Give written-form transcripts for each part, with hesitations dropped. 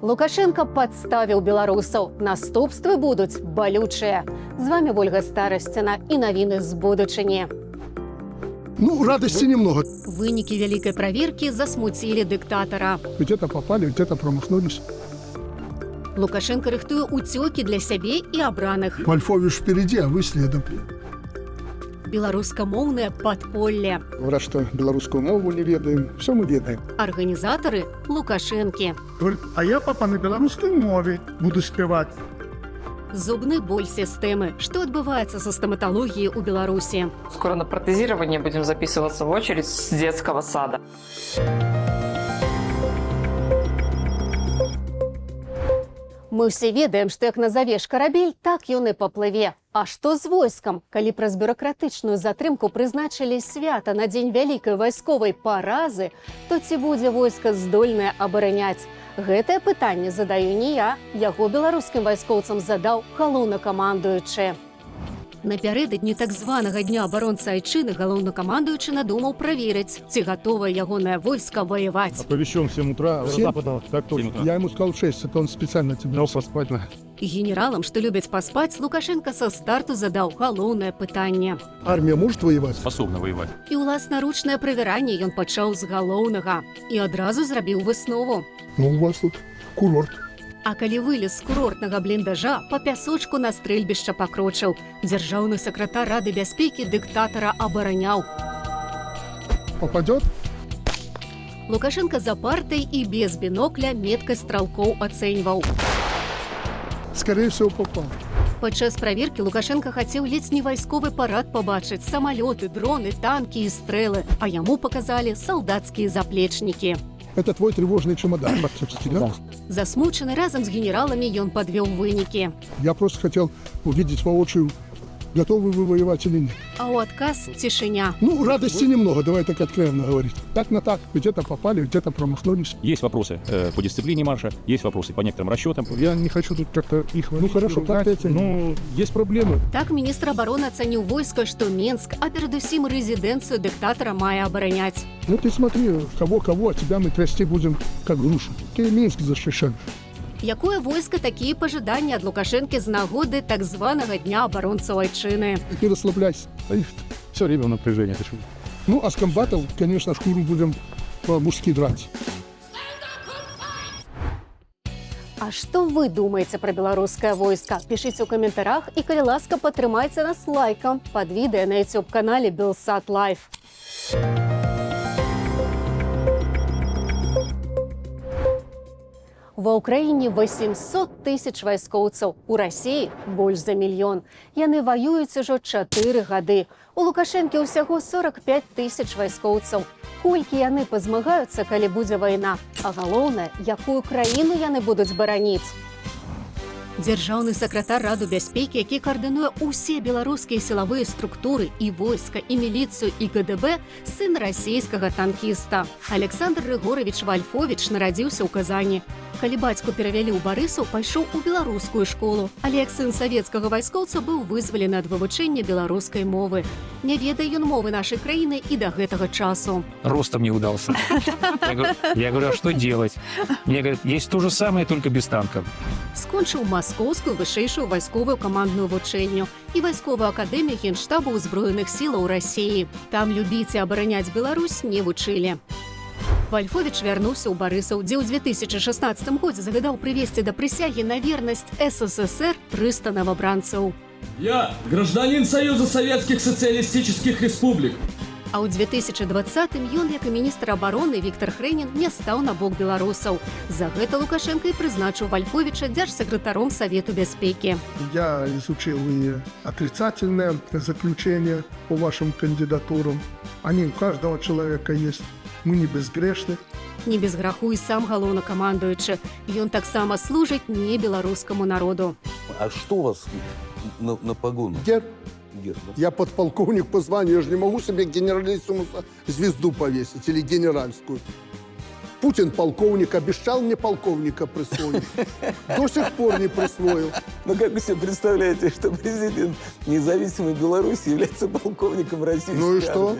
Лукашенко падставіў беларусаў. Наступствы будуць балючыя. З вами Ольга Старасціна і навіны з будучыні. Ну, радости немного. Вынікі вялікай праверкі засмуцілі дыктатара. Где-то попали, где-то промахнулись. Лукашенко рыхтуе уцёкі для сябе і абраных. Вольфович впереди, а вы следом. Беларускамоўнае падполле. Говорят, что белорусскую мову не ведаем. Все мы ведаем. Арганізатары Лукашэнкі. Говорит, а я, папа, на белорусской мове буду спевать. Зубны боль сістэмы. Што адбываецца са стаматалогіяй у Беларусі? Скоро на протезирование будем записываться в очередь с детского сада. Мы ўсе ведаем, што як назавеш карабель, так ён і паплыве. А што з войскам? Калі праз бюракратычную затрымку прызначылі свята на дзень вялікай вайсковай паразы, то ці будзе войска здольнае абараняць? Гэтае пытанне задаю не я, яго беларускім вайскоўцам задаў галоўнакамандуючы. Напярэдадні так званага дня абаронцы айчыны галоўнакамандуючы надумаў праверыць, ці гатовае ягонае войска воевать. Оповещен в 7 утра. Западного. Так точно. Я ему сказал 6, это он специально тебе. Дал поспать. Генералам, што любяць паспаць, Лукашенко са старту задаў галоўнае пытанне. Армия может воевать? Способна воевать. І ўласнаручнае правяранне ён пачаў з галоўнага і адразу зрабіў выснову. Ну, у вас тут курорт. А калі вылез з курортнага бліндажа, па пясочку на стрэльбішча пакрочыў. Дзяржаўны сакратар Рады бяспекі дыктатара абараняў. Попадет? Лукашенко за партай і без бінокля меткасць стралкоў ацэньваў. Скорее всего, попал. Падчас праверкі Лукашенко хацеў ледзь не вайсковы парад пабачыць, самалёты, дроны, танкі і стрэлы, а яму паказалі салдацкія заплечнікі. Это твой тревожный чемодан, фактически, да? Засмучаны разам з генералами ён падвёў вынікі. Я просто хотел увидеть воочию, готовы вы воевать или нет. А ў адказ цішыня. Ну, радости немного, давай так откровенно говорить. Так на так, где-то попали, где-то промахнулись. Есть вопросы по дисциплине марша, есть вопросы по некоторым расчетам. Я не хочу тут как-то их... Ну, хорошо, как ты оценишь? Ну, есть проблемы. Так міністр абароны ацаніў войска, што Менск, а перадусім рэзідэнцыю дыктатара мае абараняць. Ну, ты смотри, кого-кого, а тебя мы трясти будем, как грушу. Ты Минск защищаешь. Якое войска такія пажаданні ад Лукашэнкі з нагоды так званага дня абаронцаў айчыны? Не расслабляйся. Все время в напряжении. Ты что? Ну, а с комбатов, конечно, шкуру будем по-мужски драть. А што вы думаеце пра беларускае войска? Пішыце ў каментарах і, калі ласка, падтрымайце нас лайкам пад відэа на YouTube-канале Белсат Лайф. Ва ўкраіне 800 тысяч вайскоўцаў, у Расіі больш за мільён. Яны ваююць ужо 4 гады. У Лукашэнкі ўсяго 45 тысяч вайскоўцаў. Колькі яны пазмагаюцца, калі будзе вайна? А галоўнае, якую краіну яны будуць бараніць? Дзяржаўны сакратар Рады бяспекі, які каардынуе ўсе беларускія сілавыя структуры і войска, і міліцыю, і КДБ, сын расійскага танкіста. Александр Рыгорович Вольфович нарадзіўся ў Казані. Калі бацьку перавялі ў Барысаў, пайшоў у беларускую школу, але як сын савецкага вайскоўца быў вызвалены ад вывучэння беларускай мовы. Не ведае ён мовы нашай краіны і да гэтага часу. Ростом не удался. Я говорю, а что делать? Мне говорят, есть то же самое, только без танков. Скончыў маскоўскую вышэйшую вайсковую камандную вучэльню і вайсковую акадэмію генштабу ўзброеных сілаў Расіі. Там любіць і абараняць Беларусь не вучылі. Вольфович вярнуўся ў Барысаў, дзе ў 2016 годзе загадаў прывесці да прысягі на вернасць СССР 300 новобранцаў. Я гражданин Союза Советских Социалистических Республик. А ў 2020-м ён, як і міністр абароны Віктор Хрэнін, не стаў на бок беларусаў. За гэта Лукашенко і прызначыў Вольфовича дзяржсакратаром Савету бяспекі. Я изучил и отрицательное заключение по вашим кандидатурам. Они у каждого человека есть. Мы не безгрешны. Не без граху і сам галоўнакамандуючы. Ён таксама служыць не беларускаму народу. А что у вас на погону? Герб. Герб, да? Я подполковник по званию, я же не могу себе генералиссимуса звезду повесить или генеральскую. Путин полковник, обещал мне полковника присвоить. До сих пор не присвоил. Ну как вы себе представляете, что президент независимой Беларуси является полковником российской армии? Ну и что?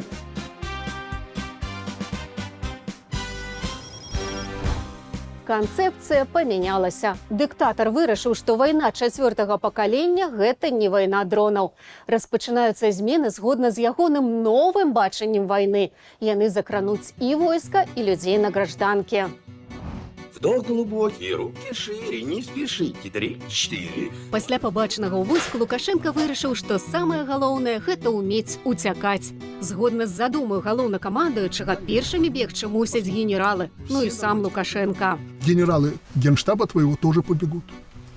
Канцэпцыя памянялася. Дыктатар вырашыў, што вайна 4-го пакалення – гэта не вайна дронаў. Распачынаюцца змены згодна з ягоным новым бачаннем вайны. Яны закрануць і войска, і людзей на гражданке. Вдох глубокий, руки шире, не спешите. 3, 4. Пасля пабачанага ў войску Лукашенко вырашыў, што самае галоўнае – гэта ўмець уцякаць. Згодна з задумаю галоўнакамандуючага, першымі бегчы мусяць генералы, ну і сам Лукашенко. Генералы генштаба твоего тоже побегут.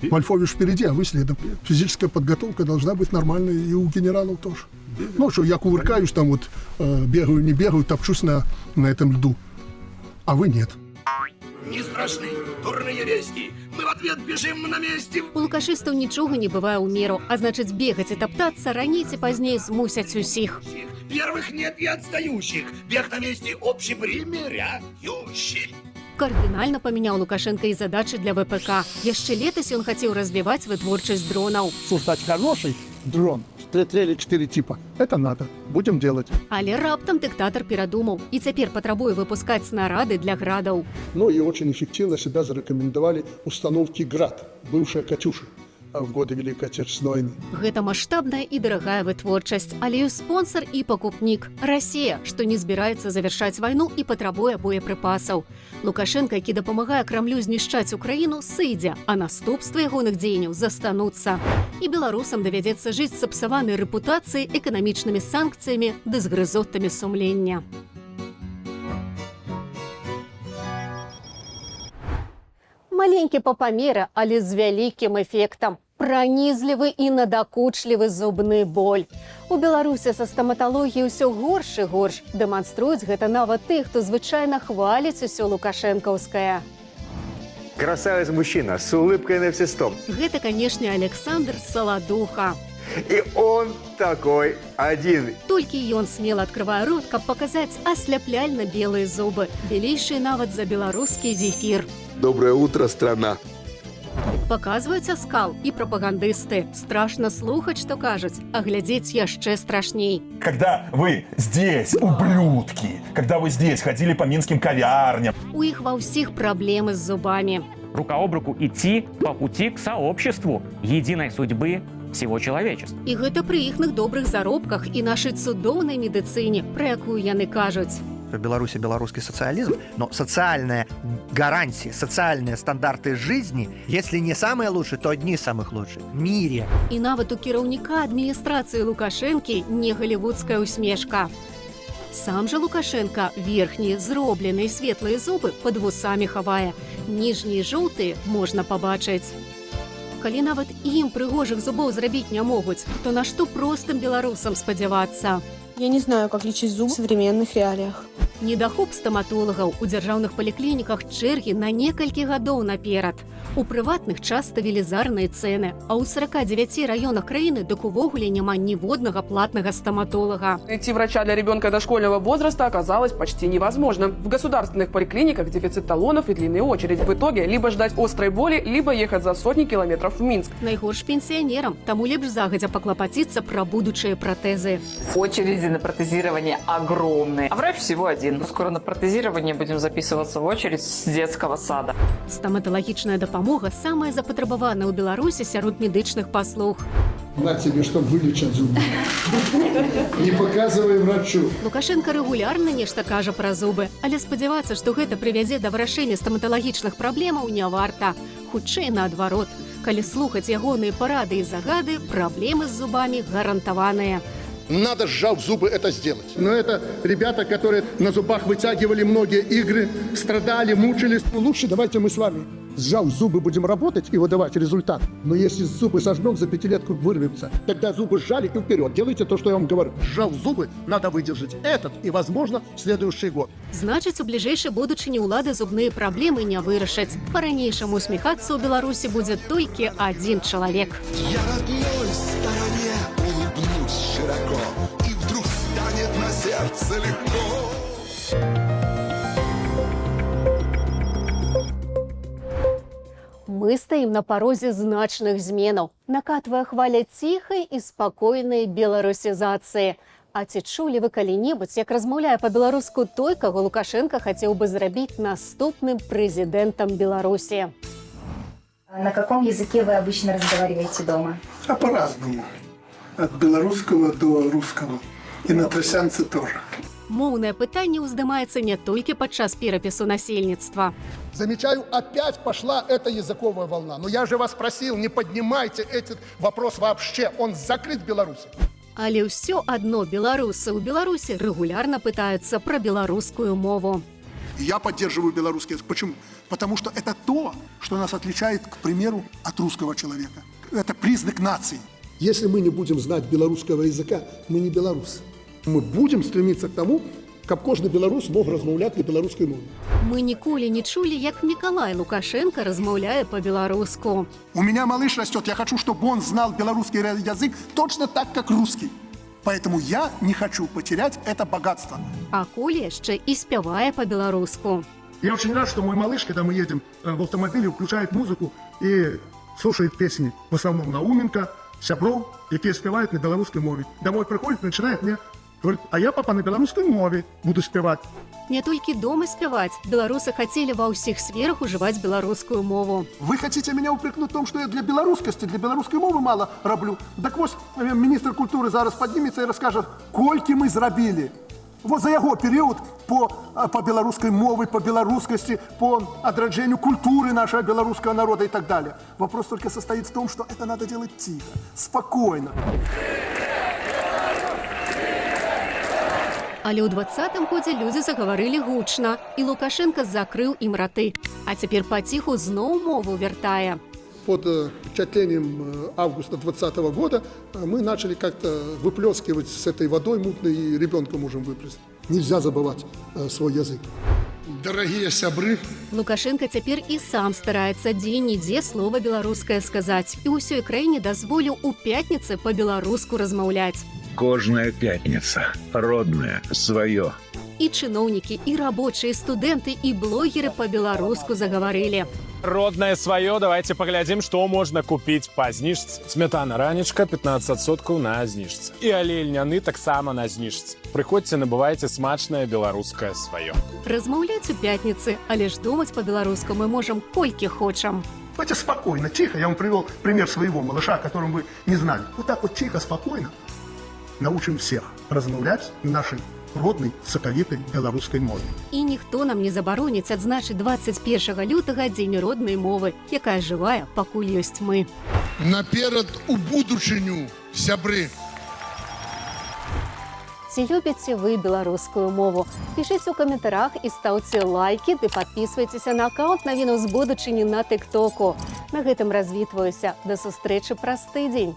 Вольфович впереди, а вы следом. Физическая подготовка должна быть нормальной и у генералов тоже. Ну что, я кувыркаюсь там вот, бегаю, не бегаю, топчусь на этом льду. А вы нет. Не страшны, дурные вести. Мы в ответ бежим на месте. У лукашыстаў нічога не бывае ў меру, а значыць бегаць і таптацца раней ці пазней змусяць усіх. Первых нет и отстающих. Бег на месте общепримиряющий. Кардынальна памяняў Лукашенко і задачы для ВПК. Яшчэ летась ён хацеў развіваць вытворчасць дронаў. Создать хороший дрон, 3 или 4 типа. Это надо. Будем делать. Але раптам дыктатар перадумаў і цяпер патрабуе выпускаць снарады для градаў. Ну и очень эффективно себя зарекомендовали установки «Град», бывшая «Катюша» в годы Великой Отечественной войны. Гэта маштабная і дарагая вытворчасць, але ёсць спонсор і пакупнік – Расія, што не збіраецца завяршаць вайну і патрабуе боепрыпасаў. Лукашенко, які дапамагае Крамлю знішчаць Украіну, сыдзе, а наступствы ягоных дзеянняў застануцца. І беларусам давядзецца жыць з сапсаванай рэпутацыяй, эканамічнымі санкцыямі ды з грызотамі сумлення. Маленькі па памеры, але з вялікім эфектам. Пранізлівы і надакучлівы зубны боль. У Беларусі са стаматалогіяй усё горш і горш. Дэманструюць гэта нават тых, хто звычайна хваліць усё лукашэнкаўскае. Красавец-мужчина с улыбкой на все 100. Гэта, канешне, Александр Саладуха. И он такой один. Толькі ён смело открывае рот, каб паказаць асляпляльна белыя зубы, белейшыя нават за беларускі зефір. Доброе утро, страна. Паказваюць аскал і прапагандысты. Страшна слухаць, што кажуць, а глядзець яшчэ страшней. Когда вы здесь, ублюдки, когда вы здесь ходили по минским кавярням. У іх ва ўсіх праблемы з зубамі. Рука об руку идти по пути к сообществу единой судьбы всего человечества. І гэта пры іхных добрых заробках і нашай цудоўнай медыцыне, пра якую яны кажуць. В Беларуси белорусский социализм, но социальные гарантии, социальные стандарты жизни, если не самые лучшие, то одни из самых лучших в мире. І нават у кіраўніка адміністрацыі Лукашэнкі не галівудская усмешка. Сам жа Лукашенко верхнія зробленыя светлыя зубы пад вусамі хавае. Ніжнія жоўтыя можна пабачыць. Калі нават ім прыгожых зубоў зрабіць не могуць, то на што простым беларусам спадзявацца? Я не знаю, как лечить зубы в современных реалиях. Недахоп стаматолагаў у дзяржаўных паліклініках чэргі на некалькі гадоў наперад. У прыватных часта велізарныя цэны, а ў 49 раёнах краіны дык увогуле няма ніводнага платнага стоматолога. Найти врача для ребенка дошкольного возраста оказалось почти невозможно. В государственных поликлиниках дефицит талонов и длинные очереди. В итоге либо ждать острой боли, либо ехать за сотни километров в Минск. Найгорш пенсіянерам, таму лепш загадзя паклапаціцца пра будучыя пратэзы. Очереди на протезирование огромные, а врач всего один. Скоро на протезирование будем записываться в очередь с детского сада. Стоматалагічная дапамога самая запатрабаваная ў Беларусі сярод медычных паслуг. На тебе, чтобы вылечить зубы. Не показывай врачу. Лукашенко рэгулярна нешта кажа пра зубы, але спадзявацца, што гэта прывядзе да вырашэння стаматалагічных праблемаў не варта. Хутчэй наадварот. Калі слухаць ягоныя парады і загады, праблемы з зубамі гарантаваныя. Надо, сжав зубы, это сделать. Но это ребята, которые на зубах вытягивали многие игры, страдали, мучились. Лучше давайте мы с вами, сжав зубы, будем работать и выдавать результат. Но если зубы сожмем, за 5-летку вырвемся. Тогда зубы сжали и вперед. Делайте то, что я вам говорю. Сжав зубы, надо выдержать этот и, возможно, следующий год. Значыць, у бліжэйшай будучыні ўлады зубныя праблемы не вырашаць. Па-ранейшаму усміхацца ў Беларусі будзе толькі адзін чалавек. Я родной стороне улыбнусь широко, и вдруг станет на сердце легко. Мы стаім на парозе значных зменаў. Накатвае хваля ціхай і спакойнай беларусізацыі. А ці чулі вы калі-небудзь, як размаўляе па-беларуску той, каго Лукашенко хацеў бы зрабіць наступным прэзідэнтам Беларусі? На каком языке вы обычно разговариваете дома? А по-разному. От белорусского до русского. И на тросянце тоже. Моўнае пытанне ўздымаецца не толькі падчас перапісу насельніцтва. Замечаю, опять пошла эта языковая волна. Но я же вас просил, не поднимайте этот вопрос вообще. Он закрыт в Беларуси. Але ўсё адно беларусы ў Беларусі рэгулярна пытаюцца пра беларускую мову. Я поддерживаю белорусский язык. Почему? Потому что это то, что нас отличает, к примеру, от русского человека. Это признак нации. Если мы не будем знать белорусского языка, мы не белорусы. Мы будем стремиться к тому, каб кожны беларус мог размаўляць на беларускай мове. Мы ніколі не чулі, як Миколай Лукашенко размаўляе по-беларуску. У меня малыш растет, я хочу, чтобы он знал белорусский язык точно так, как русский. Поэтому я не хочу потерять это богатство. А Коля яшчэ і спявае по-беларуску. Я очень рад, что мой малыш, когда мы едем в автомобиле, включает музыку и слушает песни. В основном Науменко, Сябров, якія спевают на белорусской мове. Домой приходит, начинает мне говорить, а я, папа, на белорусской мове буду спевать. Не толькі дома спяваць, беларусы хацелі ва ўсіх сферах ужываць беларускую мову. Вы хотите меня упрекнуть в том, что я для белорусскости, для белорусской мовы мало раблю? Так вот, министр культуры зараз поднимется и расскажет, кольки мы зрабили. Вот за его период по белорусской мове, по белорусскости, по отражению культуры нашего белорусского народа и так далее. Вопрос только состоит в том, что это надо делать тихо, спокойно. Але ў 20-м годзе людзі загаварылі гучна, і Лукашенко закрыў ім раты. А цяпер паціху зноў мову вяртае. Под впечатлением августа 2020 года мы начали как-то выплескивать с этой водой мутной, и ребенка можем выплеснуть. Нельзя забывать свой язык. Дорогие сябры, Лукашенко цяпер і сам стараецца дзе-нідзе слова беларускае сказаць, і ўсёй краіне дазволіў у пятніцы па-беларуску размаўляць. Кожная пятница. Родное, свое. І чыноўнікі, і рабочыя, і студэнты, і блогеры па-беларуску загаварылі. Родное свое, давайте поглядим, что можно купить по знижцы. Сметана ранечка 15% на знижцы. И олей льняны таксама на знижцы. Приходите, набывайте смачное белорусское свое. Размаўляць у пятніцы, але ж думаць па-беларуску мы можам колькі хочам. Давайте спокойно, тихо. Я вам привел пример своего малыша, о котором вы не знали. Вот так вот тихо, спокойно научим всех размаўляць нашей роднай сакавітай беларускай мове. І ніхто нам не забароніць адзначыць 21 лютага дзень роднай мовы, якая жывая, пакуль ёсць мы. Наперад у будучыню, сябры. Ці любіце вы беларускую мову? Пішыце ў каментарах і стаўце лайкі, ды падпісвайцеся на аккаунт навіну з будучыні на тыктоку. На гэтым развітваюся. Да сустрэчы праз тыдзень.